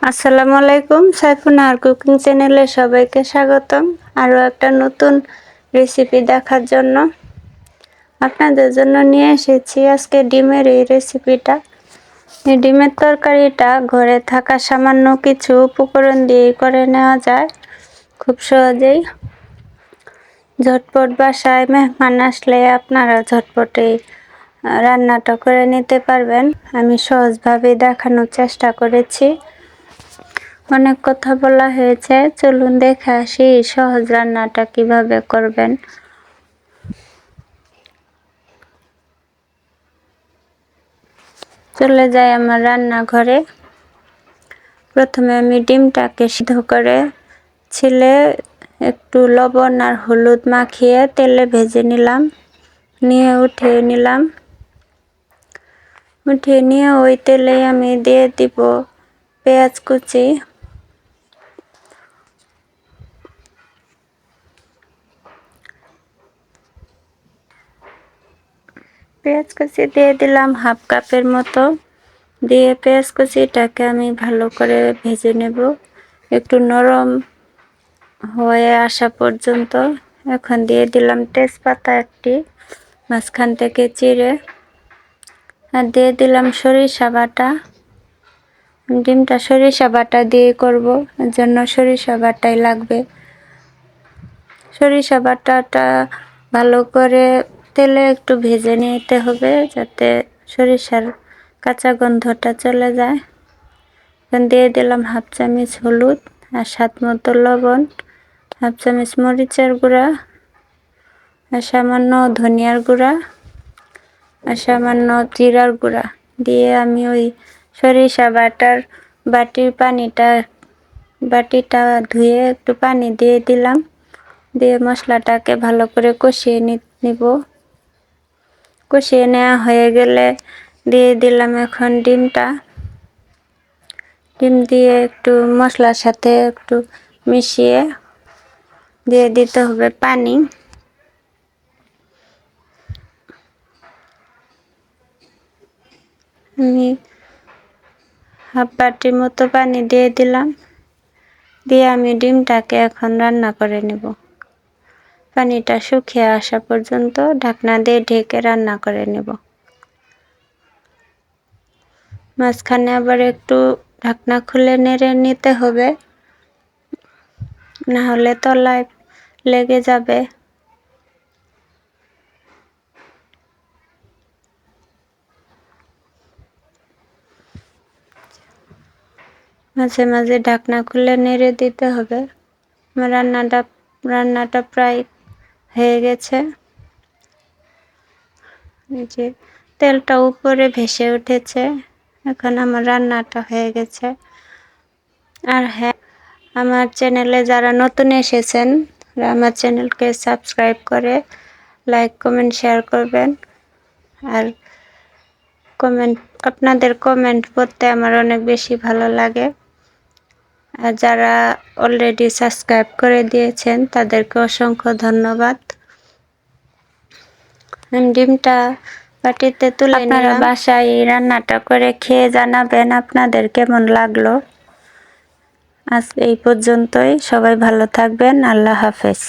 আসসালামু আলাইকুম, সাইফুনার কুকিং চ্যানেলে সবাইকে স্বাগতম। আরও একটা নতুন রেসিপি দেখার জন্য আপনাদের জন্য নিয়ে এসেছি আজকে ডিমের এই রেসিপিটা। এই ডিমের তরকারিটা ঘরে থাকা সামান্য কিছু উপকরণ দিয়ে করে নেওয়া যায় খুব সহজেই। ঝটপট বাসায় মেহমান আসলে আপনারা ঝটপটেই রান্নাটা করে নিতে পারবেন। আমি সহজভাবে দেখানোর চেষ্টা করেছি। অনেক কথা বলা হয়েছে, চলুন দেখে আসি সহজ রান্নাটা কিভাবে করবেন। চলে যাই আমার রান্নাঘরে। প্রথমে আমি ডিমটাকে সিদ্ধ করে ছিলে একটু লবণ আর হলুদ মাখিয়ে তেলে ভেজে নিলাম। উঠিয়ে নিয়ে ওই তেলে আমি দিয়ে দিব পেঁয়াজ কুচি, দিয়ে দিলাম হাফ কাপের মতো। দিয়ে পেঁয়াজ কুচিটাকে আমি ভালো করে ভেজে নেব একটু নরম হয়ে আসা পর্যন্ত। এখন দিয়ে দিলাম তেজপাতা একটি মাঝখান থেকে চিড়ে, আর দিয়ে দিলাম সরিষা বাটা। ডিমটা সরিষা বাটা দিয়ে করব, এর জন্য সরিষা বাটাই লাগবে। সরিষা বাটাটা ভালো করে তেলে একটু ভেজে নিতে হবে যাতে সরিষার কাঁচা গন্ধটা চলে যায়। এখন দিয়ে দিলাম হাফ চামচ হলুদ আর স্বাদ মতো লবণ, হাফ চামচ মরিচের গুঁড়া আর সামান্য ধনিয়ার গুঁড়া আর সামান্য জিরার গুঁড়া দিয়ে আমি ওই সরিষা বাটিটা ধুয়ে একটু পানি দিয়ে দিলাম। দিয়ে মশলাটাকে ভালো করে কষিয়ে নিব। কষিয়ে নেওয়া হয়ে গেলে দিয়ে দিলাম এখন ডিম দিয়ে একটু মশলার সাথে একটু মিশিয়ে দিয়ে দিতে হবে পানি। আমি হাফ বাটির মতো পানি দিয়ে দিলাম। দিয়ে আমি ডিমটাকে এখন রান্না করে নেব। পানিটা শুকিয়ে আসা পর্যন্ত ঢাকনা দিয়ে ঢেকে রান্না করে নেব। মাঝখানে আবার একটু ঢাকনা খুলে নেড়ে নিতে হবে, না হলে তলায় লেগে যাবে। মাঝে মাঝে ঢাকনা খুলে নেড়ে দিতে হবে। আমার রান্নাটা প্রায় হয়ে গেছে। যে তেলটা উপরে ভেসে উঠেছে, এখন আমার রান্নাটা হয়ে গেছে। আর হ্যাঁ, আমার চ্যানেলে যারা নতুন এসেছেন আমার চ্যানেলকে সাবস্ক্রাইব করে লাইক কমেন্ট শেয়ার করবেন। আর আপনাদের কমেন্ট পড়তে আমার অনেক বেশি ভালো লাগে। আর যারা অলরেডি সাবস্ক্রাইব করে দিয়েছেন তাদেরকে অসংখ্য ধন্যবাদ। ডিমটা বাটিতে তুলে আপনারা বাসায় এই রান্নাটা করে খেয়ে জানাবেন আপনাদের কেমন লাগলো। আজ এই পর্যন্তই, সবাই ভালো থাকবেন, আল্লাহ হাফেজ।